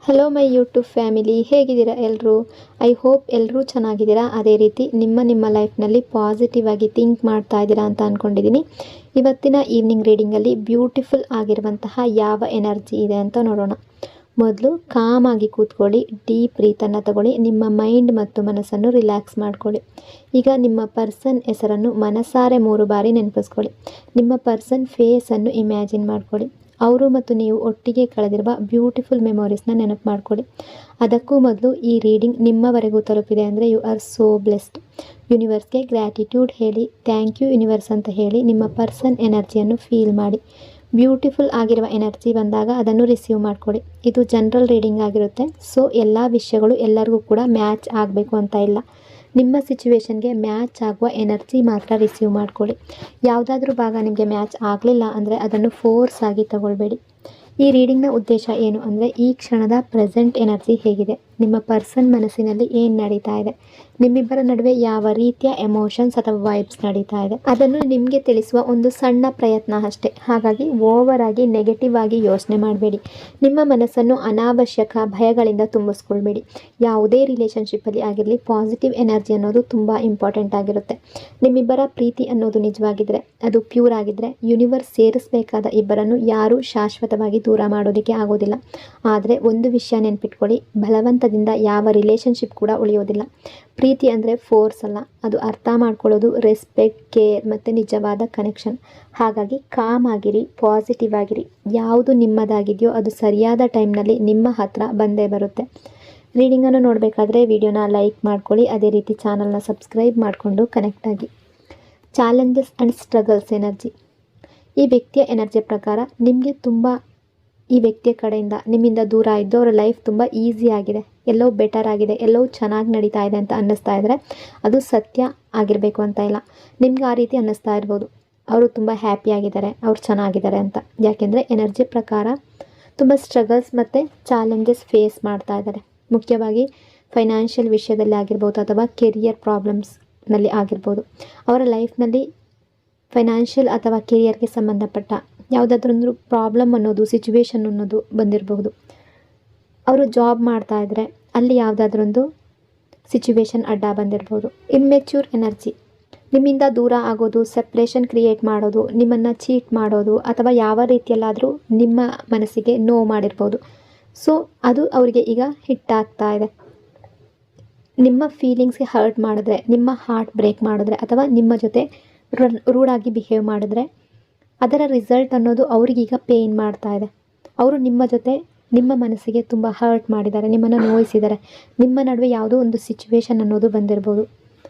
Hello my YouTube family, ಹೇಗಿದ್ದೀರಾ ಎಲ್ಲರೂ? I hope ಎಲ್ಲರೂ ಚೆನ್ನಾಗಿದ್ದೀರಾ. ಅದೇ ರೀತಿ ನಿಮ್ಮ ಲೈಫ್ನಲ್ಲಿ ಪಾಸಿಟಿವ್ ಆಗಿ ಥಿಂಕ್ ಮಾಡ್ತಾ ಇದ್ದೀರಾ ಅಂತ ಅಂದ್ಕೊಂಡಿದ್ದೀನಿ. ಇವತ್ತಿನ ಈವ್ನಿಂಗ್ ರೀಡಿಂಗಲ್ಲಿ ಬ್ಯೂಟಿಫುಲ್ ಆಗಿರುವಂತಹ ಯಾವ ಎನರ್ಜಿ ಇದೆ ಅಂತ ನೋಡೋಣ. ಮೊದಲು ಕಾಮ್ ಆಗಿ ಕೂತ್ಕೊಳ್ಳಿ, ಡೀಪ್ ಬ್ರೀತನ್ನು ತಗೊಳ್ಳಿ, ನಿಮ್ಮ ಮೈಂಡ್ ಮತ್ತು ಮನಸ್ಸನ್ನು ರಿಲ್ಯಾಕ್ಸ್ ಮಾಡ್ಕೊಳ್ಳಿ. ಈಗ ನಿಮ್ಮ ಪರ್ಸನ್ ಹೆಸರನ್ನು ಮನಸಾರೆ 3 ಬಾರಿ ನೆನಪಿಸ್ಕೊಳ್ಳಿ. ನಿಮ್ಮ ಪರ್ಸನ್ ಫೇಸನ್ನು ಇಮ್ಯಾಜಿನ್ ಮಾಡ್ಕೊಳ್ಳಿ. ಅವರು ಮತ್ತು ನೀವು ಒಟ್ಟಿಗೆ ಕಳೆದಿರುವ ಬ್ಯೂಟಿಫುಲ್ ಮೆಮೊರೀಸ್ನ ನೆನಪು ಮಾಡ್ಕೊಳ್ಳಿ. ಅದಕ್ಕೂ ಮೊದಲು ಈ ರೀಡಿಂಗ್ ನಿಮ್ಮವರೆಗೂ ತಲುಪಿದೆ ಅಂದರೆ ಯು ಆರ್ ಸೋ ಬ್ಲೆಸ್ಡ್. ಯೂನಿವರ್ಸ್ಗೆ ಗ್ರ್ಯಾಟಿಟ್ಯೂಡ್ ಹೇಳಿ, ಥ್ಯಾಂಕ್ ಯು ಯೂನಿವರ್ಸ್ ಅಂತ ಹೇಳಿ ನಿಮ್ಮ ಪರ್ಸನ್ ಎನರ್ಜಿಯನ್ನು ಫೀಲ್ ಮಾಡಿ. ಬ್ಯೂಟಿಫುಲ್ ಆಗಿರುವ ಎನರ್ಜಿ ಬಂದಾಗ ಅದನ್ನು ರಿಸೀವ್ ಮಾಡ್ಕೊಳ್ಳಿ. ಇದು ಜನರಲ್ ರೀಡಿಂಗ್ ಆಗಿರುತ್ತೆ. ಸೊ ಎಲ್ಲ ವಿಷಯಗಳು ಎಲ್ಲರಿಗೂ ಕೂಡ ಮ್ಯಾಚ್ ಆಗಬೇಕು ಅಂತ ಇಲ್ಲ. ನಿಮ್ಮ ಸಿಚುವೇಶನ್ಗೆ ಮ್ಯಾಚ್ ಆಗುವ ಎನರ್ಜಿ ಮಾತ್ರ ರಿಸೀವ್ ಮಾಡ್ಕೊಳ್ಳಿ. ಯಾವುದಾದ್ರೂ ಭಾಗ ನಿಮಗೆ ಮ್ಯಾಚ್ ಆಗಲಿಲ್ಲ ಅಂದರೆ ಅದನ್ನು ಫೋರ್ಸ್ ಆಗಿ ತಗೊಳ್ಬೇಡಿ. ಈ ರೀಡಿಂಗ್ನ ಉದ್ದೇಶ ಏನು ಅಂದರೆ, ಈ ಕ್ಷಣದ ಪ್ರೆಸೆಂಟ್ ಎನರ್ಜಿ ಹೇಗಿದೆ, ನಿಮ್ಮ ಪರ್ಸನ್ ಮನಸ್ಸಿನಲ್ಲಿ ಏನು ನಡೀತಾ ಇದೆ, ನಿಮ್ಮಿಬ್ಬರ ನಡುವೆ ಯಾವ ರೀತಿಯ ಎಮೋಷನ್ಸ್ ಅಥವಾ ವೈಬ್ಸ್ ನಡೀತಾ ಇದೆ, ಅದನ್ನು ನಿಮಗೆ ತಿಳಿಸುವ ಒಂದು ಸಣ್ಣ ಪ್ರಯತ್ನ ಅಷ್ಟೇ. ಹಾಗಾಗಿ ಓವರ್ ಆಗಿ ನೆಗೆಟಿವ್ ಆಗಿ ಯೋಚನೆ ಮಾಡಬೇಡಿ. ನಿಮ್ಮ ಮನಸ್ಸನ್ನು ಅನಾವಶ್ಯಕ ಭಯಗಳಿಂದ ತುಂಬಿಸ್ಕೊಳ್ಬೇಡಿ. ಯಾವುದೇ ರಿಲೇಷನ್ಶಿಪ್ಪಲ್ಲಿ ಆಗಿರಲಿ, ಪಾಸಿಟಿವ್ ಎನರ್ಜಿ ಅನ್ನೋದು ತುಂಬ ಇಂಪಾರ್ಟೆಂಟ್ ಆಗಿರುತ್ತೆ. ನಿಮ್ಮಿಬ್ಬರ ಪ್ರೀತಿ ಅನ್ನೋದು ನಿಜವಾಗಿದ್ದರೆ, ಅದು ಪ್ಯೂರ್ ಆಗಿದ್ದರೆ, ಯೂನಿವರ್ಸ್ ಸೇರಿಸಬೇಕಾದ ಇಬ್ಬರನ್ನು ಯಾರೂ ಶಾಶ್ವತವಾಗಿ ದೂರ ಮಾಡೋದಕ್ಕೆ ಆಗೋದಿಲ್ಲ. ಆದರೆ ಒಂದು ವಿಷಯ ನೆನ್ಪಿಟ್ಕೊಳ್ಳಿ, ಬಲವಂತದಿಂದ ಯಾವ ರಿಲೇಷನ್ಶಿಪ್ ಕೂಡ ಉಳಿಯೋದಿಲ್ಲ. ಪ್ರೀತಿ ಅಂದರೆ ಫೋರ್ಸ್ ಅಲ್ಲ, ಅದು ಅರ್ಥ ಮಾಡ್ಕೊಳ್ಳೋದು, ರೆಸ್ಪೆಕ್ಟ್, ಕೇರ್ ಮತ್ತು ನಿಜವಾದ ಕನೆಕ್ಷನ್. ಹಾಗಾಗಿ ಕಾಮ್ ಆಗಿರಿ, ಪಾಸಿಟಿವ್ ಆಗಿರಿ. ಯಾವುದು ನಿಮ್ಮದಾಗಿದೆಯೋ ಅದು ಸರಿಯಾದ ಟೈಮ್ನಲ್ಲಿ ನಿಮ್ಮ ಹತ್ರ ಬಂದೇ ಬರುತ್ತೆ. ರೀಡಿಂಗನ್ನು ನೋಡಬೇಕಾದ್ರೆ ವಿಡಿಯೋನ ಲೈಕ್ ಮಾಡ್ಕೊಳ್ಳಿ. ಅದೇ ರೀತಿ ಚಾನಲ್ನ ಸಬ್ಸ್ಕ್ರೈಬ್ ಮಾಡಿಕೊಂಡು ಕನೆಕ್ಟ್ ಆಗಿ. Challenges and struggles energy. ಈ ವ್ಯಕ್ತಿಯ ಎನರ್ಜಿ ಪ್ರಕಾರ ನಿಮಗೆ ಈ ವ್ಯಕ್ತಿಯ ಕಡೆಯಿಂದ ನಿಮ್ಮಿಂದ ದೂರ ಇದ್ದು ಅವರ ಲೈಫ್ ತುಂಬ ಈಸಿ ಆಗಿದೆ, ಎಲ್ಲೋ ಬೆಟರ್ ಆಗಿದೆ, ಎಲ್ಲೋ ಚೆನ್ನಾಗಿ ನಡೀತಾ ಇದೆ ಅಂತ ಅನ್ನಿಸ್ತಾ ಇದ್ದರೆ ಅದು ಸತ್ಯ ಆಗಿರಬೇಕು ಅಂತ ಇಲ್ಲ. ನಿಮ್ಗೆ ಆ ರೀತಿ ಅನ್ನಿಸ್ತಾ ಇರ್ಬೋದು, ಅವರು ತುಂಬ ಹ್ಯಾಪಿಯಾಗಿದ್ದಾರೆ, ಅವ್ರು ಚೆನ್ನಾಗಿದ್ದಾರೆ ಅಂತ. ಯಾಕೆಂದರೆ ಎನರ್ಜಿ ಪ್ರಕಾರ ತುಂಬ ಸ್ಟ್ರಗಲ್ಸ್ ಮತ್ತು ಚಾಲೆಂಜಸ್ ಫೇಸ್ ಮಾಡ್ತಾ ಇದ್ದಾರೆ. ಮುಖ್ಯವಾಗಿ ಫೈನಾನ್ಷಿಯಲ್ ವಿಷಯದಲ್ಲಿ ಆಗಿರ್ಬೋದು ಅಥವಾ ಕೆರಿಯರ್ ಪ್ರಾಬ್ಲಮ್ಸ್ನಲ್ಲಿ ಆಗಿರ್ಬೋದು. ಅವರ ಲೈಫ್ನಲ್ಲಿ ಫೈನಾನ್ಷಿಯಲ್ ಅಥವಾ ಕೆರಿಯರ್ಗೆ ಸಂಬಂಧಪಟ್ಟ ಯಾವುದಾದ್ರೊಂದು ಪ್ರಾಬ್ಲಮ್ ಅನ್ನೋದು, ಸಿಚುವೇಶನ್ ಅನ್ನೋದು ಬಂದಿರಬಹುದು. ಅವರು ಜಾಬ್ ಮಾಡ್ತಾ ಇದ್ದರೆ ಅಲ್ಲಿ ಯಾವುದಾದ್ರೊಂದು ಸಿಚುವೇಶನ್ ಅಡ್ಡ ಬಂದಿರ್ಬೋದು. Immature energy. ನಿಮ್ಮಿಂದ ದೂರ ಆಗೋದು, ಸೆಪ್ರೇಷನ್ ಕ್ರಿಯೇಟ್ ಮಾಡೋದು, ನಿಮ್ಮನ್ನು ಚೀಟ್ ಮಾಡೋದು ಅಥವಾ ಯಾವ ರೀತಿಯಲ್ಲಾದರೂ ನಿಮ್ಮ ಮನಸ್ಸಿಗೆ ನೋವು ಮಾಡಿರ್ಬೋದು. ಸೊ ಅದು ಅವರಿಗೆ ಈಗ ಹಿಟ್ಟಾಗ್ತಾ ಇದೆ. ನಿಮ್ಮ ಫೀಲಿಂಗ್ಸ್ಗೆ ಹರ್ಟ್ ಮಾಡಿದ್ರೆ, ನಿಮ್ಮ ಹಾರ್ಟ್ ಬ್ರೇಕ್ ಮಾಡಿದ್ರೆ ಅಥವಾ ನಿಮ್ಮ ಜೊತೆ ರೂಡಾಗಿ ಬಿಹೇವ್ ಮಾಡಿದ್ರೆ ಅದರ ರಿಸಲ್ಟ್ ಅನ್ನೋದು ಅವ್ರಿಗೀಗ ಪೇಯ್ನ್ ಮಾಡ್ತಾ ಇದೆ. ಅವರು ನಿಮ್ಮ ಜೊತೆ ನಿಮ್ಮ ಮನಸ್ಸಿಗೆ ತುಂಬ ಹರ್ಟ್ ಮಾಡಿದ್ದಾರೆ, ನಿಮ್ಮನ್ನು ನೋಯಿಸಿದ್ದಾರೆ, ನಿಮ್ಮ ನಡುವೆ ಯಾವುದೋ ಒಂದು ಸಿಚುವೇಶನ್ ಅನ್ನೋದು ಬಂದಿರ್ಬೋದು.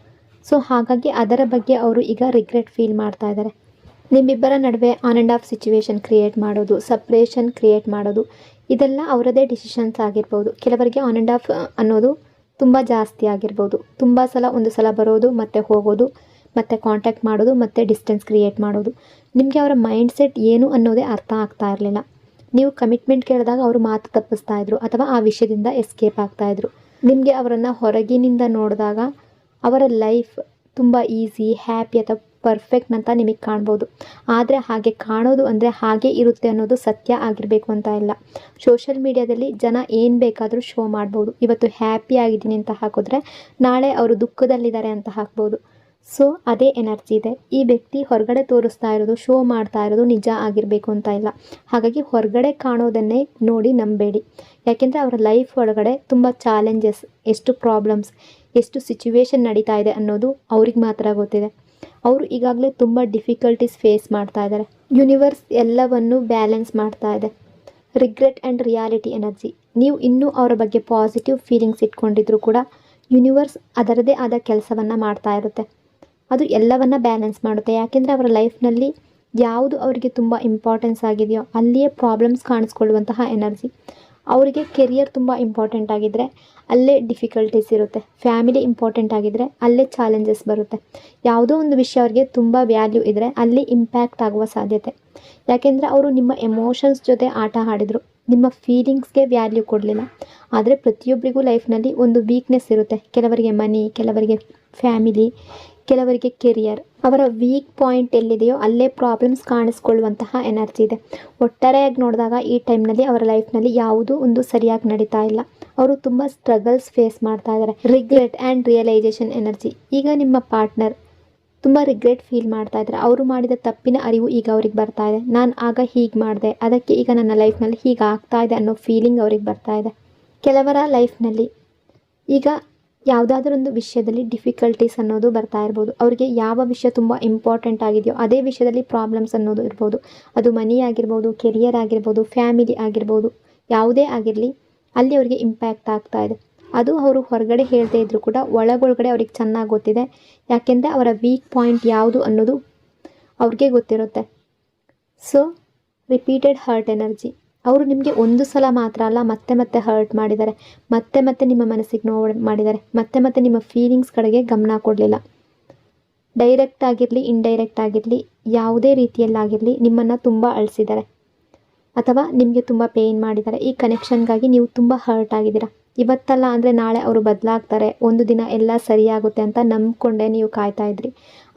ಸೊ ಹಾಗಾಗಿ ಅದರ ಬಗ್ಗೆ ಅವರು ಈಗ ರಿಗ್ರೆಟ್ ಫೀಲ್ ಮಾಡ್ತಾ ಇದ್ದಾರೆ. ನಿಮ್ಮಿಬ್ಬರ ನಡುವೆ on and of situation create ಮಾಡೋದು, ಸಪ್ರೇಷನ್ ಕ್ರಿಯೇಟ್ ಮಾಡೋದು, ಇದೆಲ್ಲ ಅವರದೇ ಡಿಸಿಷನ್ಸ್ ಆಗಿರ್ಬೋದು. ಕೆಲವರಿಗೆ ಆನ್ ಆ್ಯಂಡ್ ಆಫ್ ಅನ್ನೋದು ತುಂಬ ಜಾಸ್ತಿ ಆಗಿರ್ಬೋದು. ತುಂಬ ಸಲ, ಒಂದು ಸಲ ಬರೋದು ಮತ್ತು ಹೋಗೋದು, ಮತ್ತು ಕಾಂಟ್ಯಾಕ್ಟ್ ಮಾಡೋದು ಮತ್ತು ಡಿಸ್ಟೆನ್ಸ್ ಕ್ರಿಯೇಟ್ ಮಾಡೋದು. ನಿಮಗೆ ಅವರ ಮೈಂಡ್ಸೆಟ್ ಏನು ಅನ್ನೋದೇ ಅರ್ಥ ಆಗ್ತಾ ಇರಲಿಲ್ಲ. ನೀವು ಕಮಿಟ್ಮೆಂಟ್ ಕೇಳಿದಾಗ ಅವರು ಮಾತು ತಪ್ಪಿಸ್ತಾ ಇದ್ರು ಅಥವಾ ಆ ವಿಷಯದಿಂದ ಎಸ್ಕೇಪ್ ಆಗ್ತಾಯಿದ್ರು. ನಿಮಗೆ ಅವರನ್ನು ಹೊರಗಿನಿಂದ ನೋಡಿದಾಗ ಅವರ ಲೈಫ್ ತುಂಬ ಈಸಿ, ಹ್ಯಾಪಿ ಅಥವಾ ಪರ್ಫೆಕ್ಟ್ ಅಂತ ನಿಮಗೆ ಕಾಣ್ಬೋದು. ಆದರೆ ಹಾಗೆ ಕಾಣೋದು ಅಂದರೆ ಹಾಗೆ ಇರುತ್ತೆ ಅನ್ನೋದು ಸತ್ಯ ಆಗಿರಬೇಕು ಅಂತ ಇಲ್ಲ. ಸೋಷಿಯಲ್ ಮೀಡಿಯಾದಲ್ಲಿ ಜನ ಏನು ಬೇಕಾದರೂ ಶೋ ಮಾಡ್ಬೋದು. ಇವತ್ತು ಹ್ಯಾಪಿ ಆಗಿದ್ದೀನಿ ಅಂತ ಹಾಕಿದ್ರೆ ನಾಳೆ ಅವರು ದುಃಖದಲ್ಲಿದ್ದಾರೆ ಅಂತ ಹಾಕ್ಬೋದು. ಸೊ ಅದೇ ಎನರ್ಜಿ ಇದೆ. ಈ ವ್ಯಕ್ತಿ ಹೊರಗಡೆ ತೋರಿಸ್ತಾ ಇರೋದು, ಶೋ ಮಾಡ್ತಾ ಇರೋದು ನಿಜ ಆಗಿರಬೇಕು ಅಂತ ಇಲ್ಲ. ಹಾಗಾಗಿ ಹೊರಗಡೆ ಕಾಣೋದನ್ನೇ ನೋಡಿ ನಂಬೇಡಿ. ಯಾಕೆಂದರೆ ಅವರ ಲೈಫ್ ಒಳಗಡೆ ತುಂಬ ಚಾಲೆಂಜಸ್, ಎಷ್ಟು ಪ್ರಾಬ್ಲಮ್ಸ್, ಎಷ್ಟು ಸಿಚುವೇಶನ್ ನಡೀತಾ ಇದೆ ಅನ್ನೋದು ಅವ್ರಿಗೆ ಮಾತ್ರ ಗೊತ್ತಿದೆ. ಅವರು ಈಗಾಗಲೇ ತುಂಬ ಡಿಫಿಕಲ್ಟೀಸ್ ಫೇಸ್ ಮಾಡ್ತಾ ಇದ್ದಾರೆ. ಯೂನಿವರ್ಸ್ ಎಲ್ಲವನ್ನು ಬ್ಯಾಲೆನ್ಸ್ ಮಾಡ್ತಾ ಇದೆ. Regret and reality energy. ನೀವು ಇನ್ನೂ ಅವರ ಬಗ್ಗೆ ಪಾಸಿಟಿವ್ ಫೀಲಿಂಗ್ಸ್ ಇಟ್ಕೊಂಡಿದ್ರು ಕೂಡ ಯೂನಿವರ್ಸ್ ಅದರದೇ ಆದ ಕೆಲಸವನ್ನು ಮಾಡ್ತಾ ಇರುತ್ತೆ. ಅದು ಎಲ್ಲವನ್ನ ಬ್ಯಾಲೆನ್ಸ್ ಮಾಡುತ್ತೆ. ಯಾಕೆಂದರೆ ಅವರ ಲೈಫ್ನಲ್ಲಿ ಯಾವುದು ಅವರಿಗೆ ತುಂಬ ಇಂಪಾರ್ಟೆನ್ಸ್ ಆಗಿದೆಯೋ ಅಲ್ಲಿಯೇ ಪ್ರಾಬ್ಲಮ್ಸ್ ಕಾಣಿಸ್ಕೊಳ್ಳುವಂತಹ ಎನರ್ಜಿ. ಅವರಿಗೆ ಕೆರಿಯರ್ ತುಂಬ ಇಂಪಾರ್ಟೆಂಟ್ ಆಗಿದ್ದರೆ ಅಲ್ಲೇ ಡಿಫಿಕಲ್ಟೀಸ್ ಇರುತ್ತೆ. ಫ್ಯಾಮಿಲಿ ಇಂಪಾರ್ಟೆಂಟ್ ಆಗಿದ್ದರೆ ಅಲ್ಲೇ ಚಾಲೆಂಜಸ್ ಬರುತ್ತೆ. ಯಾವುದೋ ಒಂದು ವಿಷಯ ಅವ್ರಿಗೆ ತುಂಬ ವ್ಯಾಲ್ಯೂ ಇದ್ದರೆ ಅಲ್ಲಿ ಇಂಪ್ಯಾಕ್ಟ್ ಆಗುವ ಸಾಧ್ಯತೆ. ಯಾಕೆಂದರೆ ಅವರು ನಿಮ್ಮ ಎಮೋಷನ್ಸ್ ಜೊತೆ ಆಟ ಆಡಿದರು, ನಿಮ್ಮ ಫೀಲಿಂಗ್ಸ್ಗೆ ವ್ಯಾಲ್ಯೂ ಕೊಡಲಿಲ್ಲ. ಆದರೆ ಪ್ರತಿಯೊಬ್ಬರಿಗೂ ಲೈಫ್ನಲ್ಲಿ ಒಂದು ವೀಕ್ನೆಸ್ ಇರುತ್ತೆ. ಕೆಲವರಿಗೆ ಮನಿ, ಕೆಲವರಿಗೆ ಫ್ಯಾಮಿಲಿ, ಕೆಲವರಿಗೆ ಕೆರಿಯರ್. ಅವರ ವೀಕ್ ಪಾಯಿಂಟ್ ಎಲ್ಲಿದೆಯೋ ಅಲ್ಲೇ ಪ್ರಾಬ್ಲಮ್ಸ್ ಕಾಣಿಸ್ಕೊಳ್ಳುವಂತಹ ಎನರ್ಜಿ ಇದೆ. ಒಟ್ಟಾರೆಯಾಗಿ ನೋಡಿದಾಗ ಈ ಟೈಮ್ನಲ್ಲಿ ಅವರ ಲೈಫ್ನಲ್ಲಿ ಯಾವುದೂ ಒಂದು ಸರಿಯಾಗಿ ನಡೀತಾ ಇಲ್ಲ. ಅವರು ತುಂಬ ಸ್ಟ್ರಗಲ್ಸ್ ಫೇಸ್ ಮಾಡ್ತಾ ಇದ್ದಾರೆ. Regret and realisation energy. ಈಗ ನಿಮ್ಮ ಪಾರ್ಟ್ನರ್ ತುಂಬ ರಿಗ್ರೆಟ್ ಫೀಲ್ ಮಾಡ್ತಾ ಇದ್ದಾರೆ. ಅವರು ಮಾಡಿದ ತಪ್ಪಿನ ಅರಿವು ಈಗ ಅವ್ರಿಗೆ ಬರ್ತಾ ಇದೆ. ನಾನು ಆಗ ಹೀಗೆ ಮಾಡಿದೆ, ಅದಕ್ಕೆ ಈಗ ನನ್ನ ಲೈಫ್ನಲ್ಲಿ ಹೀಗೆ ಆಗ್ತಾ ಇದೆ ಅನ್ನೋ ಫೀಲಿಂಗ್ ಅವ್ರಿಗೆ ಬರ್ತಾ ಇದೆ. ಕೆಲವರ ಲೈಫ್ನಲ್ಲಿ ಈಗ ಯಾವುದಾದ್ರೂ ಒಂದು ವಿಷಯದಲ್ಲಿ ಡಿಫಿಕಲ್ಟೀಸ್ ಅನ್ನೋದು ಬರ್ತಾ ಇರ್ಬೋದು. ಅವರಿಗೆ ಯಾವ ವಿಷಯ ತುಂಬ ಇಂಪಾರ್ಟೆಂಟ್ ಆಗಿದೆಯೋ ಅದೇ ವಿಷಯದಲ್ಲಿ ಪ್ರಾಬ್ಲಮ್ಸ್ ಅನ್ನೋದು ಇರ್ಬೋದು. ಅದು ಮನಿ ಆಗಿರ್ಬೋದು, ಕೆರಿಯರ್ ಆಗಿರ್ಬೋದು, ಫ್ಯಾಮಿಲಿ ಆಗಿರ್ಬೋದು, ಯಾವುದೇ ಆಗಿರಲಿ ಅಲ್ಲಿ ಅವರಿಗೆ ಇಂಪ್ಯಾಕ್ಟ್ ಆಗ್ತಾ ಇದೆ. ಅದು ಅವರು ಹೊರಗಡೆ ಹೇಳ್ದೇ ಇದ್ದರೂ ಕೂಡ ಒಳಗೊಳಗಡೆ ಅವ್ರಿಗೆ ಚೆನ್ನಾಗಿ ಗೊತ್ತಿದೆ. ಯಾಕೆಂದರೆ ಅವರ ವೀಕ್ ಪಾಯಿಂಟ್ ಯಾವುದು ಅನ್ನೋದು ಅವ್ರಿಗೆ ಗೊತ್ತಿರುತ್ತೆ. So repeated hurt energy. ಅವರು ನಿಮಗೆ ಒಂದು ಸಲ ಮಾತ್ರ ಅಲ್ಲ, ಮತ್ತೆ ಮತ್ತೆ ಹರ್ಟ್ ಮಾಡಿದ್ದಾರೆ, ಮತ್ತೆ ಮತ್ತೆ ನಿಮ್ಮ ಮನಸ್ಸಿಗೆ ನೋವು ಮಾಡಿದ್ದಾರೆ, ಮತ್ತೆ ಮತ್ತೆ ನಿಮ್ಮ ಫೀಲಿಂಗ್ಸ್ ಕಡೆಗೆ ಗಮನ ಕೊಡಲಿಲ್ಲ. ಡೈರೆಕ್ಟ್ ಆಗಿರಲಿ, ಇಂಡೈರೆಕ್ಟ್ ಆಗಿರಲಿ, ಯಾವುದೇ ರೀತಿಯಲ್ಲಾಗಿರಲಿ ನಿಮ್ಮನ್ನು ತುಂಬ ಅಳಿಸಿದ್ದಾರೆ ಅಥವಾ ನಿಮಗೆ ತುಂಬ ಪೇಯ್ನ್ ಮಾಡಿದ್ದಾರೆ. ಈ ಕನೆಕ್ಷನ್ಗಾಗಿ ನೀವು ತುಂಬ ಹರ್ಟ್ ಆಗಿದ್ದೀರಾ. ಇವತ್ತಲ್ಲ ಅಂದರೆ ನಾಳೆ ಅವರು ಬದಲಾಗ್ತಾರೆ, ಒಂದು ದಿನ ಎಲ್ಲ ಸರಿಯಾಗುತ್ತೆ ಅಂತ ನಂಬ್ಕೊಂಡೆ ನೀವು ಕಾಯ್ತಾ ಇದ್ರಿ.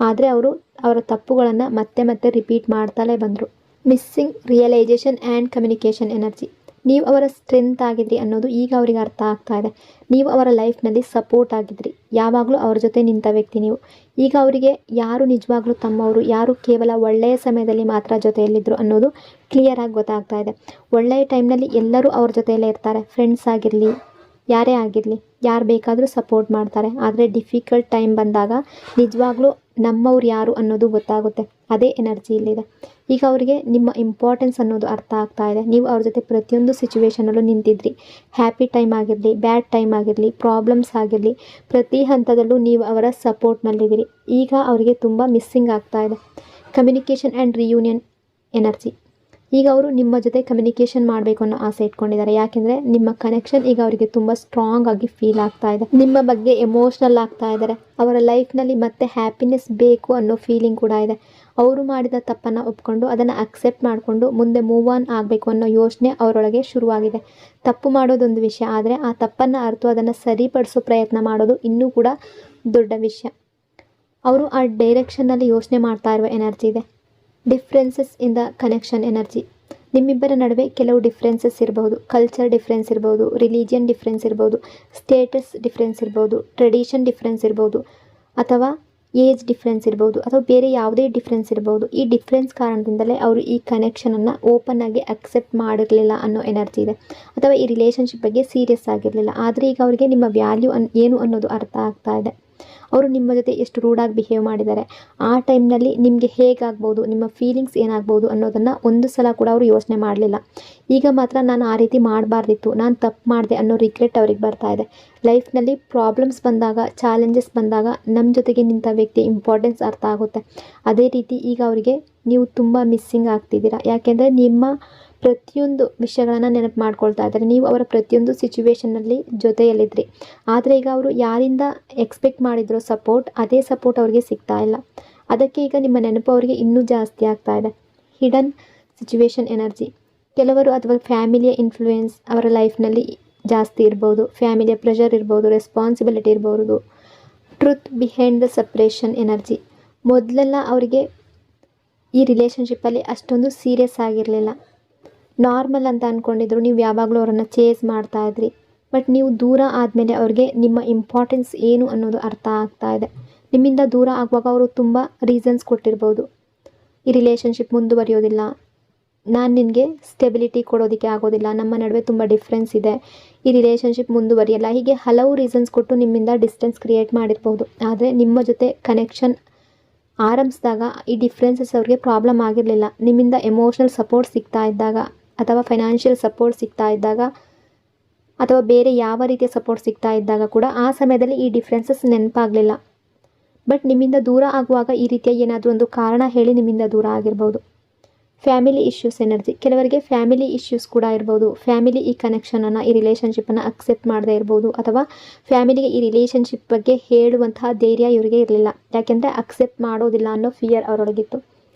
ಆದರೆ ಅವರು ಅವರ ತಪ್ಪುಗಳನ್ನು ಮತ್ತೆ ಮತ್ತೆ ರಿಪೀಟ್ ಮಾಡ್ತಲೇ ಬಂದರು. Missing realisation and communication energy. ನೀವು ಅವರ ಸ್ಟ್ರೆಂತ್ ಆಗಿದ್ರಿ ಅನ್ನೋದು ಈಗ ಅವರಿಗೆ ಅರ್ಥ ಆಗ್ತಾ ಇದೆ. ನೀವು ಅವರ ಲೈಫ್ನಲ್ಲಿ ಸಪೋರ್ಟ್ ಆಗಿದ್ರಿ, ಯಾವಾಗಲೂ ಅವ್ರ ಜೊತೆ ನಿಂತ ವ್ಯಕ್ತಿ ನೀವು. ಈಗ ಅವರಿಗೆ ಯಾರು ನಿಜವಾಗ್ಲೂ ತಮ್ಮವರು, ಯಾರು ಕೇವಲ ಒಳ್ಳೆಯ ಸಮಯದಲ್ಲಿ ಮಾತ್ರ ಜೊತೆಯಲ್ಲಿದ್ದರು ಅನ್ನೋದು ಕ್ಲಿಯರಾಗಿ ಗೊತ್ತಾಗ್ತಾ ಇದೆ. ಒಳ್ಳೆಯ ಟೈಮ್ನಲ್ಲಿ ಎಲ್ಲರೂ ಅವ್ರ ಜೊತೆಯಲ್ಲೇ ಇರ್ತಾರೆ. ಫ್ರೆಂಡ್ಸ್ ಆಗಿರಲಿ, ಯಾರೇ ಆಗಿರಲಿ, ಯಾರು ಬೇಕಾದರೂ ಸಪೋರ್ಟ್ ಮಾಡ್ತಾರೆ. ಆದರೆ ಡಿಫಿಕಲ್ಟ್ ಟೈಮ್ ಬಂದಾಗ ನಿಜವಾಗ್ಲೂ ನಮ್ಮವ್ರು ಯಾರು ಅನ್ನೋದು ಗೊತ್ತಾಗುತ್ತೆ. ಅದೇ ಎನರ್ಜಿ ಇಲ್ಲಿದೆ. ಈಗ ಅವರಿಗೆ ನಿಮ್ಮ ಇಂಪಾರ್ಟೆನ್ಸ್ ಅನ್ನೋದು ಅರ್ಥ ಆಗ್ತಾ ಇದೆ. ನೀವು ಅವ್ರ ಜೊತೆ ಪ್ರತಿಯೊಂದು ಸಿಚುವೇಷನಲ್ಲೂ ನಿಂತಿದ್ರಿ. ಹ್ಯಾಪಿ ಟೈಮ್ ಆಗಿರಲಿ, ಬ್ಯಾಡ್ ಟೈಮ್ ಆಗಿರಲಿ, ಪ್ರಾಬ್ಲಮ್ಸ್ ಆಗಿರಲಿ, ಪ್ರತಿ ಹಂತದಲ್ಲೂ ನೀವು ಅವರ ಸಪೋರ್ಟ್ನಲ್ಲಿದ್ದೀರಿ. ಈಗ ಅವರಿಗೆ ತುಂಬ ಮಿಸ್ಸಿಂಗ್ ಆಗ್ತಾ ಇದೆ. Communication and reunion energy. ಈಗ ಅವರು ನಿಮ್ಮ ಜೊತೆ ಕಮ್ಯುನಿಕೇಷನ್ ಮಾಡಬೇಕು ಅನ್ನೋ ಆಸೆ ಇಟ್ಕೊಂಡಿದ್ದಾರೆ. ಯಾಕೆಂದರೆ ನಿಮ್ಮ ಕನೆಕ್ಷನ್ ಈಗ ಅವರಿಗೆ ತುಂಬ ಸ್ಟ್ರಾಂಗ್ ಆಗಿ ಫೀಲ್ ಆಗ್ತಾ ಇದೆ. ನಿಮ್ಮ ಬಗ್ಗೆ ಎಮೋಷ್ನಲ್ ಆಗ್ತಾ ಇದ್ದಾರೆ. ಅವರ ಲೈಫ್ನಲ್ಲಿ ಮತ್ತೆ ಹ್ಯಾಪಿನೆಸ್ ಬೇಕು ಅನ್ನೋ ಫೀಲಿಂಗ್ ಕೂಡ ಇದೆ. ಅವರು ಮಾಡಿದ ತಪ್ಪನ್ನು ಒಪ್ಕೊಂಡು ಅದನ್ನು ಅಕ್ಸೆಪ್ಟ್ ಮಾಡಿಕೊಂಡು ಮುಂದೆ ಮೂವ್ ಆನ್ ಆಗಬೇಕು ಅನ್ನೋ ಯೋಚನೆ ಅವರೊಳಗೆ ಶುರುವಾಗಿದೆ. ತಪ್ಪು ಮಾಡೋದೊಂದು ವಿಷಯ, ಆದರೆ ಆ ತಪ್ಪನ್ನು ಅರಿತು ಅದನ್ನು ಸರಿಪಡಿಸೋ ಪ್ರಯತ್ನ ಮಾಡೋದು ಇನ್ನೂ ಕೂಡ ದೊಡ್ಡ ವಿಷಯ. ಅವರು ಆ ಡೈರೆಕ್ಷನ್ನಲ್ಲಿ ಯೋಚನೆ ಮಾಡ್ತಾ ಇರುವ ಎನರ್ಜಿ ಇದೆ. Differences in the connection energy. ನಿಮ್ಮಿಬ್ಬರ ನಡುವೆ ಕೆಲವು ಡಿಫ್ರೆನ್ಸಸ್ ಇರ್ಬೋದು. ಕಲ್ಚರ್ ಡಿಫ್ರೆನ್ಸ್ ಇರ್ಬೋದು, ರಿಲಿಜಿಯನ್ ಡಿಫ್ರೆನ್ಸ್ ಇರ್ಬೋದು, ಸ್ಟೇಟಸ್ ಡಿಫ್ರೆನ್ಸ್ ಇರ್ಬೋದು, ಟ್ರೆಡಿಷನ್ ಡಿಫ್ರೆನ್ಸ್ ಇರ್ಬೋದು, ಅಥವಾ ಏಜ್ ಡಿಫ್ರೆನ್ಸ್ ಇರ್ಬೋದು, ಅಥವಾ ಬೇರೆ ಯಾವುದೇ ಡಿಫ್ರೆನ್ಸ್ ಇರ್ಬೋದು. ಈ ಡಿಫ್ರೆನ್ಸ್ ಕಾರಣದಿಂದಲೇ ಅವರು ಈ ಕನೆಕ್ಷನನ್ನು ಓಪನ್ ಆಗಿ ಅಕ್ಸೆಪ್ಟ್ ಮಾಡಿರಲಿಲ್ಲ ಅನ್ನೋ ಎನರ್ಜಿ ಇದೆ. ಅಥವಾ ಈ ರಿಲೇಷನ್ಶಿಪ್ ಬಗ್ಗೆ ಸೀರಿಯಸ್ ಆಗಿರಲಿಲ್ಲ. ಆದರೆ ಈಗ ಅವರಿಗೆ ನಿಮ್ಮ ವ್ಯಾಲ್ಯೂ ಏನು ಅನ್ನೋದು ಅರ್ಥ ಆಗ್ತಾ ಇದೆ. ಅವರು ನಿಮ್ಮ ಜೊತೆ ಎಷ್ಟು ರೂಡಾಗಿ ಬಿಹೇವ್ ಮಾಡಿದ್ದಾರೆ, ಆ ಟೈಮ್ನಲ್ಲಿ ನಿಮಗೆ ಹೇಗಾಗ್ಬೋದು, ನಿಮ್ಮ ಫೀಲಿಂಗ್ಸ್ ಏನಾಗ್ಬೋದು ಅನ್ನೋದನ್ನು ಒಂದು ಸಲ ಕೂಡ ಅವರು ಯೋಚನೆ ಮಾಡಲಿಲ್ಲ. ಈಗ ಮಾತ್ರ ನಾನು ಆ ರೀತಿ ಮಾಡಬಾರ್ದಿತ್ತು, ನಾನು ತಪ್ಪು ಮಾಡಿದೆ ಅನ್ನೋ ರಿಗ್ರೆಟ್ ಅವ್ರಿಗೆ ಬರ್ತಾ ಇದೆ. ಲೈಫ್ನಲ್ಲಿ ಪ್ರಾಬ್ಲಮ್ಸ್ ಬಂದಾಗ, ಚಾಲೆಂಜಸ್ ಬಂದಾಗ ನಮ್ಮ ಜೊತೆಗೆ ನಿಂತ ವ್ಯಕ್ತಿ ಇಂಪಾರ್ಟೆನ್ಸ್ ಅರ್ಥ ಆಗುತ್ತೆ. ಅದೇ ರೀತಿ ಈಗ ಅವರಿಗೆ ನೀವು ತುಂಬ ಮಿಸ್ಸಿಂಗ್ ಆಗ್ತಿದ್ದೀರಾ. ಯಾಕೆಂದರೆ ನಿಮ್ಮ ಪ್ರತಿಯೊಂದು ವಿಷಯಗಳನ್ನು ನೆನಪು ಮಾಡ್ಕೊಳ್ತಾ ಇದ್ದಾರೆ. ನೀವು ಅವರ ಪ್ರತಿಯೊಂದು ಸಿಚುವೇಷನ್ನಲ್ಲಿ ಜೊತೆಯಲ್ಲಿದ್ದಿರಿ. ಆದರೆ ಈಗ ಅವರು ಯಾರಿಂದ ಎಕ್ಸ್ಪೆಕ್ಟ್ ಮಾಡಿದ್ರೋ ಸಪೋರ್ಟ್, ಅದೇ ಸಪೋರ್ಟ್ ಅವ್ರಿಗೆ ಸಿಗ್ತಾ ಇಲ್ಲ. ಅದಕ್ಕೆ ಈಗ ನಿಮ್ಮ ನೆನಪು ಅವರಿಗೆ ಇನ್ನೂ ಜಾಸ್ತಿ ಆಗ್ತಾ ಇದೆ. Hidden situation energy. ಕೆಲವರು ಅಥವಾ ಫ್ಯಾಮಿಲಿಯ ಇನ್ಫ್ಲೂಯೆನ್ಸ್ ಅವರ ಲೈಫ್ನಲ್ಲಿ ಜಾಸ್ತಿ ಇರ್ಬೋದು. ಫ್ಯಾಮಿಲಿಯ ಪ್ರೆಷರ್ ಇರ್ಬೋದು, ರೆಸ್ಪಾನ್ಸಿಬಿಲಿಟಿ ಇರ್ಬೋದು. Truth behind the suppression energy. ಮೊದಲೆಲ್ಲ ಅವರಿಗೆ ಈ ರಿಲೇಷನ್ಶಿಪ್ಪಲ್ಲಿ ಅಷ್ಟೊಂದು ಸೀರಿಯಸ್ ಆಗಿರಲಿಲ್ಲ, ನಾರ್ಮಲ್ ಅಂತ ಅಂದ್ಕೊಂಡಿದ್ರು. ನೀವು ಯಾವಾಗಲೂ ಅವರನ್ನು ಚೇಸ್ ಮಾಡ್ತಾ ಇದ್ರಿ. ಬಟ್ ನೀವು ದೂರ ಆದಮೇಲೆ ಅವ್ರಿಗೆ ನಿಮ್ಮ ಇಂಪಾರ್ಟೆನ್ಸ್ ಏನು ಅನ್ನೋದು ಅರ್ಥ ಆಗ್ತಾ ಇದೆ. ನಿಮ್ಮಿಂದ ದೂರ ಆಗುವಾಗ ಅವರು ತುಂಬ ರೀಸನ್ಸ್ ಕೊಟ್ಟಿರ್ಬೋದು. ಈ ರಿಲೇಷನ್ಶಿಪ್ ಮುಂದುವರಿಯೋದಿಲ್ಲ, ನಾನು ನಿನಗೆ ಸ್ಟೆಬಿಲಿಟಿ ಕೊಡೋದಕ್ಕೆ ಆಗೋದಿಲ್ಲ, ನಮ್ಮ ನಡುವೆ ತುಂಬ ಡಿಫ್ರೆನ್ಸ್ ಇದೆ, ಈ ರಿಲೇಷನ್ಶಿಪ್ ಮುಂದುವರಿಯಲ್ಲ, ಹೀಗೆ ಹಲವು ರೀಸನ್ಸ್ ಕೊಟ್ಟು ನಿಮ್ಮಿಂದ ಡಿಸ್ಟೆನ್ಸ್ ಕ್ರಿಯೇಟ್ ಮಾಡಿರ್ಬೋದು. ಆದರೆ ನಿಮ್ಮ ಜೊತೆ ಕನೆಕ್ಷನ್ ಆರಂಭಿಸಿದಾಗ ಈ ಡಿಫ್ರೆನ್ಸಸ್ ಅವ್ರಿಗೆ ಪ್ರಾಬ್ಲಮ್ ಆಗಿರಲಿಲ್ಲ. ನಿಮ್ಮಿಂದ ಎಮೋಷ್ನಲ್ ಸಪೋರ್ಟ್ ಸಿಗ್ತಾ ಇದ್ದಾಗ, ಅಥವಾ ಫೈನಾನ್ಷಿಯಲ್ ಸಪೋರ್ಟ್ ಸಿಗ್ತಾ ಇದ್ದಾಗ, ಅಥವಾ ಬೇರೆ ಯಾವ ರೀತಿಯ ಸಪೋರ್ಟ್ ಸಿಗ್ತಾ ಇದ್ದಾಗ ಕೂಡ ಆ ಸಮಯದಲ್ಲಿ ಈ ಡಿಫ್ರೆನ್ಸಸ್ ನೆನಪಾಗಲಿಲ್ಲ. ಬಟ್ ನಿಮ್ಮಿಂದ ದೂರ ಆಗುವಾಗ ಈ ರೀತಿಯ ಏನಾದರೂ ಒಂದು ಕಾರಣ ಹೇಳಿ ನಿಮ್ಮಿಂದ ದೂರ ಆಗಿರ್ಬೋದು. Family issues energy. ಕೆಲವರಿಗೆ ಫ್ಯಾಮಿಲಿ ಇಶ್ಯೂಸ್ ಕೂಡ ಇರ್ಬೋದು. ಫ್ಯಾಮಿಲಿ ಈ ಕನೆಕ್ಷನನ್ನು, ಈ ರಿಲೇಷನ್ಶಿಪ್ಪನ್ನು ಅಕ್ಸೆಪ್ಟ್ ಮಾಡದೇ ಇರ್ಬೋದು. ಅಥವಾ ಫ್ಯಾಮಿಲಿಗೆ ಈ ರಿಲೇಷನ್ಶಿಪ್ ಬಗ್ಗೆ ಹೇಳುವಂತಹ ಧೈರ್ಯ ಇವರಿಗೆ ಇರಲಿಲ್ಲ. ಯಾಕೆಂದರೆ ಅಕ್ಸೆಪ್ಟ್ ಮಾಡೋದಿಲ್ಲ ಅನ್ನೋ ಫಿಯರ್ ಅವರೊಳಗಿತ್ತು.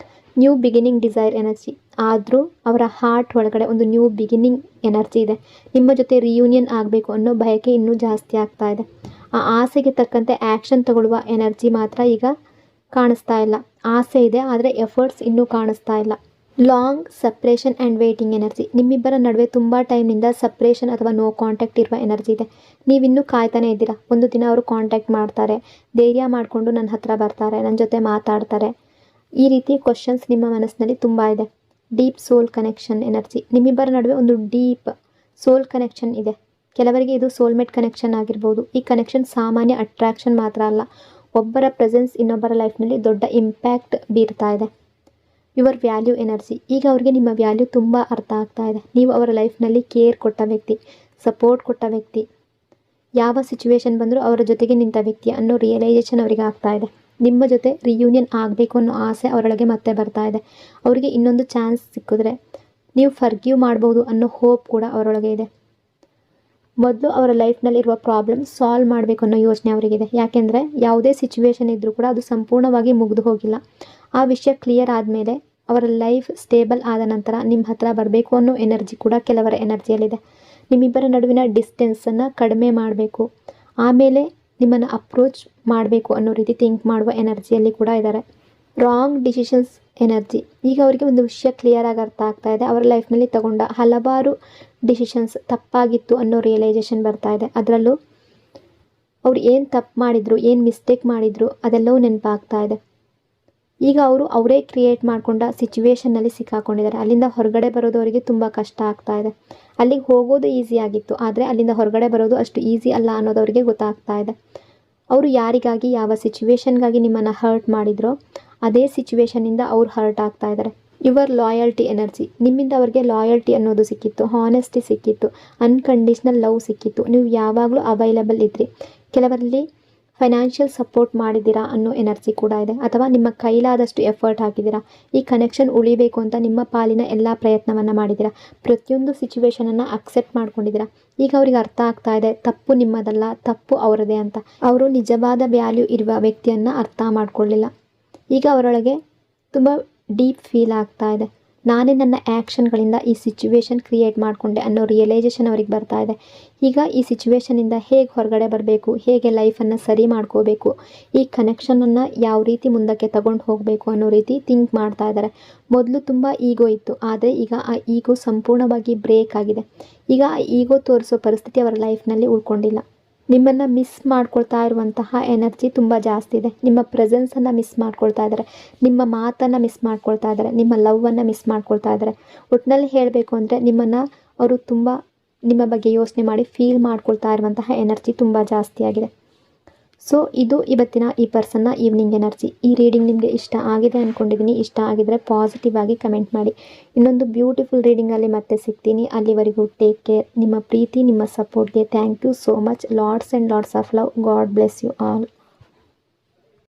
New beginning desire energy. ಆದರೂ ಅವರ ಹಾರ್ಟ್ ಒಳಗಡೆ ಒಂದು ನ್ಯೂ ಬಿಗಿನಿಂಗ್ ಎನರ್ಜಿ ಇದೆ. ನಿಮ್ಮ ಜೊತೆ ರಿಯೂನಿಯನ್ ಆಗಬೇಕು ಅನ್ನೋ ಬಯಕೆ ಇನ್ನೂ ಜಾಸ್ತಿ ಆಗ್ತಾ ಇದೆ. ಆ ಆಸೆಗೆ ತಕ್ಕಂತೆ ಆ್ಯಕ್ಷನ್ ತಗೊಳ್ಳುವ ಎನರ್ಜಿ ಮಾತ್ರ ಈಗ ಕಾಣಿಸ್ತಾ ಇಲ್ಲ. ಆಸೆ ಇದೆ, ಆದರೆ ಎಫರ್ಟ್ಸ್ ಇನ್ನೂ ಕಾಣಿಸ್ತಾ ಇಲ್ಲ. Long suppression and waiting energy. ನಿಮ್ಮಿಬ್ಬರ ನಡುವೆ ತುಂಬ ಟೈಮ್ನಿಂದ ಸಪ್ರೇಷನ್ ಅಥವಾ ನೋ ಕಾಂಟ್ಯಾಕ್ಟ್ ಇರುವ ಎನರ್ಜಿ ಇದೆ. ನೀವಿನ್ನೂ ಕಾಯ್ತಾನೆ ಇದ್ದೀರಾ. ಒಂದು ದಿನ ಅವರು ಕಾಂಟ್ಯಾಕ್ಟ್ ಮಾಡ್ತಾರೆ, ಧೈರ್ಯ ಮಾಡಿಕೊಂಡು ನನ್ನ ಹತ್ರ ಬರ್ತಾರೆ, ನನ್ನ ಜೊತೆ ಮಾತಾಡ್ತಾರೆ. ಈ ರೀತಿ ಕ್ವಶನ್ಸ್ ನಿಮ್ಮ ಮನಸ್ಸಿನಲ್ಲಿ ತುಂಬ ಇದೆ. Deep soul connection energy. ನಿಮ್ಮಿಬ್ಬರ ನಡುವೆ ಒಂದು ಡೀಪ್ ಸೋಲ್ ಕನೆಕ್ಷನ್ ಇದೆ. ಕೆಲವರಿಗೆ ಇದು ಸೋಲ್ಮೇಟ್ ಕನೆಕ್ಷನ್ ಆಗಿರ್ಬೋದು. ಈ ಕನೆಕ್ಷನ್ ಸಾಮಾನ್ಯ ಅಟ್ರಾಕ್ಷನ್ ಮಾತ್ರ ಅಲ್ಲ, ಒಬ್ಬರ ಪ್ರೆಸೆನ್ಸ್ ಇನ್ನೊಬ್ಬರ ಲೈಫ್ನಲ್ಲಿ ದೊಡ್ಡ ಇಂಪ್ಯಾಕ್ಟ್ ಬೀರ್ತಾ ಇದೆ. Your value energy. ಈಗ ಅವರಿಗೆ ನಿಮ್ಮ ವ್ಯಾಲ್ಯೂ ತುಂಬ ಅರ್ಥ ಆಗ್ತಾ ಇದೆ. ನೀವು ಅವರ ಲೈಫ್ನಲ್ಲಿ ಕೇರ್ ಕೊಟ್ಟ ವ್ಯಕ್ತಿ, ಸಪೋರ್ಟ್ ಕೊಟ್ಟ ವ್ಯಕ್ತಿ, ಯಾವ ಸಿಚುವೇಶನ್ ಬಂದರೂ ಅವರ ಜೊತೆಗೆ ನಿಂತ ವ್ಯಕ್ತಿ ಅನ್ನೋ ರಿಯಲೈಸೇಷನ್ ಅವರಿಗೆ ಆಗ್ತಾ ಇದೆ. ನಿಮ್ಮ ಜೊತೆ ರಿಯೂನಿಯನ್ ಆಗಬೇಕು ಅನ್ನೋ ಆಸೆ ಅವರೊಳಗೆ ಮತ್ತೆ ಬರ್ತಾ ಇದೆ. ಅವರಿಗೆ ಇನ್ನೊಂದು ಚಾನ್ಸ್ ಸಿಕ್ಕಿದ್ರೆ ನೀವು ಫರ್ಗಿವ್ ಮಾಡ್ಬೋದು ಅನ್ನೋ ಹೋಪ್ ಕೂಡ ಅವರೊಳಗೆ ಇದೆ. ಮೊದಲು ಅವರ ಲೈಫ್ನಲ್ಲಿರುವ ಪ್ರಾಬ್ಲಮ್ ಸಾಲ್ವ್ ಮಾಡಬೇಕು ಅನ್ನೋ ಯೋಚನೆ ಅವರಿಗಿದೆ. ಯಾಕೆಂದರೆ ಯಾವುದೇ ಸಿಚುವೇಶನ್ ಇದ್ದರೂ ಕೂಡ ಅದು ಸಂಪೂರ್ಣವಾಗಿ ಮುಗಿದು ಹೋಗಿಲ್ಲ. ಆ ವಿಷಯ ಕ್ಲಿಯರ್ ಆದಮೇಲೆ ಅವರ ಲೈಫ್ ಸ್ಟೇಬಲ್ ಆದ ನಂತರ ನಿಮ್ಮ ಹತ್ರ ಬರಬೇಕು ಅನ್ನೋ ಎನರ್ಜಿ ಕೂಡ ಕೆಲವರ ಎನರ್ಜಿಯಲ್ಲಿದೆ. ನಿಮ್ಮಿಬ್ಬರ ನಡುವಿನ ಡಿಸ್ಟೆನ್ಸನ್ನು ಕಡಿಮೆ ಮಾಡಬೇಕು, ಆಮೇಲೆ ನಿಮ್ಮನ್ನು ಅಪ್ರೋಚ್ ಮಾಡಬೇಕು ಅನ್ನೋ ರೀತಿ ಥಿಂಕ್ ಮಾಡುವ ಎನರ್ಜಿಯಲ್ಲಿ ಕೂಡ ಇದ್ದಾರೆ. Wrong decisions energy. ಈಗ ಅವರಿಗೆ ಒಂದು ವಿಷಯ ಕ್ಲಿಯರಾಗಿ ಅರ್ಥ ಆಗ್ತಾ ಇದೆ. ಅವರ ಲೈಫ್ನಲ್ಲಿ ತಗೊಂಡ ಹಲವಾರು ಡಿಸಿಷನ್ಸ್ ತಪ್ಪಾಗಿತ್ತು ಅನ್ನೋ ರಿಯಲೈಸೇಷನ್ ಬರ್ತಾ ಇದೆ. ಅದರಲ್ಲೂ ಅವ್ರು ಏನು ತಪ್ಪು ಮಾಡಿದ್ರು, ಏನು ಮಿಸ್ಟೇಕ್ ಮಾಡಿದ್ರು ಅದೆಲ್ಲವೂ ನೆನಪಾಗ್ತಾ ಇದೆ. ಈಗ ಅವರೇ ಕ್ರಿಯೇಟ್ ಮಾಡಿಕೊಂಡ ಸಿಚುವೇಷನ್ನಲ್ಲಿ ಸಿಕ್ಕಾಕೊಂಡಿದ್ದಾರೆ. ಅಲ್ಲಿಂದ ಹೊರಗಡೆ ಬರೋದು ಅವರಿಗೆ ತುಂಬ ಕಷ್ಟ ಆಗ್ತಾ ಇದೆ. ಅಲ್ಲಿಗೆ ಹೋಗೋದು ಈಸಿ ಆಗಿತ್ತು, ಆದರೆ ಅಲ್ಲಿಂದ ಹೊರಗಡೆ ಬರೋದು ಅಷ್ಟು ಈಸಿ ಅಲ್ಲ ಅನ್ನೋದು ಅವರಿಗೆ ಗೊತ್ತಾಗ್ತಾ ಇದೆ. ಅವರು ಯಾರಿಗಾಗಿ, ಯಾವ ಸಿಚುವೇಶನ್ಗಾಗಿ ನಿಮ್ಮನ್ನು ಹರ್ಟ್ ಮಾಡಿದ್ರೋ ಅದೇ ಸಿಚುವೇಶನ್ನಿಂದ ಅವ್ರು ಹರ್ಟ್ ಆಗ್ತಾ ಇದ್ದಾರೆ. Your loyalty energy. ನಿಮ್ಮಿಂದ ಅವರಿಗೆ ಲಾಯಲ್ಟಿ ಅನ್ನೋದು ಸಿಕ್ಕಿತ್ತು, ಹಾನೆಸ್ಟಿ ಸಿಕ್ಕಿತ್ತು, ಅನ್ಕಂಡೀಷ್ನಲ್ ಲವ್ ಸಿಕ್ಕಿತ್ತು. ನೀವು ಯಾವಾಗಲೂ ಅವೈಲಬಲ್ ಇದ್ರಿ. ಕೆಲವರಲ್ಲಿ ಫೈನಾನ್ಷಿಯಲ್ ಸಪೋರ್ಟ್ ಮಾಡಿದ್ದೀರಾ ಅನ್ನೋ ಎನರ್ಜಿ ಕೂಡ ಇದೆ, ಅಥವಾ ನಿಮ್ಮ ಕೈಲಾದಷ್ಟು ಎಫರ್ಟ್ ಹಾಕಿದ್ದೀರಾ. ಈ ಕನೆಕ್ಷನ್ ಉಳಿಬೇಕು ಅಂತ ನಿಮ್ಮ ಪಾಲಿನ ಎಲ್ಲ ಪ್ರಯತ್ನವನ್ನು ಮಾಡಿದ್ದೀರಾ. ಪ್ರತಿಯೊಂದು ಸಿಚುವೇಶನನ್ನು ಅಕ್ಸೆಪ್ಟ್ ಮಾಡ್ಕೊಂಡಿದ್ದೀರಾ. ಈಗ ಅವ್ರಿಗೆ ಅರ್ಥ ಆಗ್ತಾ ಇದೆ ತಪ್ಪು ನಿಮ್ಮದಲ್ಲ, ತಪ್ಪು ಅವರದೇ ಅಂತ. ಅವರು ನಿಜವಾದ ವ್ಯಾಲ್ಯೂ ಇರುವ ವ್ಯಕ್ತಿಯನ್ನು ಅರ್ಥ ಮಾಡ್ಕೊಳ್ಳಿಲ್ಲ. ಈಗ ಅವರೊಳಗೆ ತುಂಬ ಡೀಪ್ ಫೀಲ್ ಆಗ್ತಾ ಇದೆ. ನಾನೇ ನನ್ನ ಆ್ಯಕ್ಷನ್ಗಳಿಂದ ಈ ಸಿಚುವೇಶನ್ ಕ್ರಿಯೇಟ್ ಮಾಡಿಕೊಂಡೆ ಅನ್ನೋ ರಿಯಲೈಸೇಷನ್ ಅವ್ರಿಗೆ ಬರ್ತಾ ಇದೆ. ಈಗ ಈ ಸಿಚುವೇಶನಿಂದ ಹೇಗೆ ಹೊರಗಡೆ ಬರಬೇಕು, ಹೇಗೆ ಲೈಫನ್ನು ಸರಿ ಮಾಡ್ಕೋಬೇಕು, ಈ ಕನೆಕ್ಷನನ್ನು ಯಾವ ರೀತಿ ಮುಂದಕ್ಕೆ ತಗೊಂಡು ಹೋಗಬೇಕು ಅನ್ನೋ ರೀತಿ ಥಿಂಕ್ ಮಾಡ್ತಾ ಇದ್ದಾರೆ. ಮೊದಲು ತುಂಬ ಈಗೋ ಇತ್ತು, ಆದರೆ ಈಗ ಆ ಈಗೋ ಸಂಪೂರ್ಣವಾಗಿ ಬ್ರೇಕ್ ಆಗಿದೆ. ಈಗ ಆ ಈಗೋ ತೋರಿಸೋ ಪರಿಸ್ಥಿತಿ ಅವರ ಲೈಫ್ನಲ್ಲಿ ಉಳ್ಕೊಂಡಿಲ್ಲ. ನಿಮ್ಮನ್ನು ಮಿಸ್ ಮಾಡ್ಕೊಳ್ತಾ ಇರುವಂತಹ ಎನರ್ಜಿ ತುಂಬ ಜಾಸ್ತಿ ಇದೆ. ನಿಮ್ಮ ಪ್ರೆಸೆನ್ಸನ್ನು ಮಿಸ್ ಮಾಡ್ಕೊಳ್ತಾ ಇದ್ದಾರೆ, ನಿಮ್ಮ ಮಾತನ್ನು ಮಿಸ್ ಮಾಡ್ಕೊಳ್ತಾ ಇದ್ದಾರೆ, ನಿಮ್ಮ ಲವ್ವನ್ನು ಮಿಸ್ ಮಾಡ್ಕೊಳ್ತಾ ಇದ್ದಾರೆ. ಒಟ್ಟಿನಲ್ಲಿ ಹೇಳಬೇಕು ಅಂದರೆ ನಿಮ್ಮನ್ನು ಅವರು ತುಂಬ ನಿಮ್ಮ ಬಗ್ಗೆ ಯೋಚನೆ ಮಾಡಿ ಫೀಲ್ ಮಾಡ್ಕೊಳ್ತಾ ಇರುವಂತಹ ಎನರ್ಜಿ ತುಂಬ ಜಾಸ್ತಿ ಆಗಿದೆ. ಸೊ ಇದು ಇವತ್ತಿನ ಈ ಪರ್ಸನ್ನ ಈವ್ನಿಂಗ್ ಎನರ್ಜಿ. ಈ ರೀಡಿಂಗ್ ನಿಮಗೆ ಇಷ್ಟ ಆಗಿದೆ ಅಂದ್ಕೊಂಡಿದ್ದೀನಿ. ಇಷ್ಟ ಆಗಿದರೆ ಪಾಸಿಟಿವ್ ಆಗಿ ಕಮೆಂಟ್ ಮಾಡಿ. ಇನ್ನೊಂದು ಬ್ಯೂಟಿಫುಲ್ ರೀಡಿಂಗಲ್ಲಿ ಮತ್ತೆ ಸಿಗ್ತೀನಿ. ಅಲ್ಲಿವರೆಗೂ ಟೇಕ್ ಕೇರ್. ನಿಮ್ಮ ಪ್ರೀತಿ, ನಿಮ್ಮ ಸಪೋರ್ಟ್ಗೆ thank you so much. Lots and lots of love. God bless you all.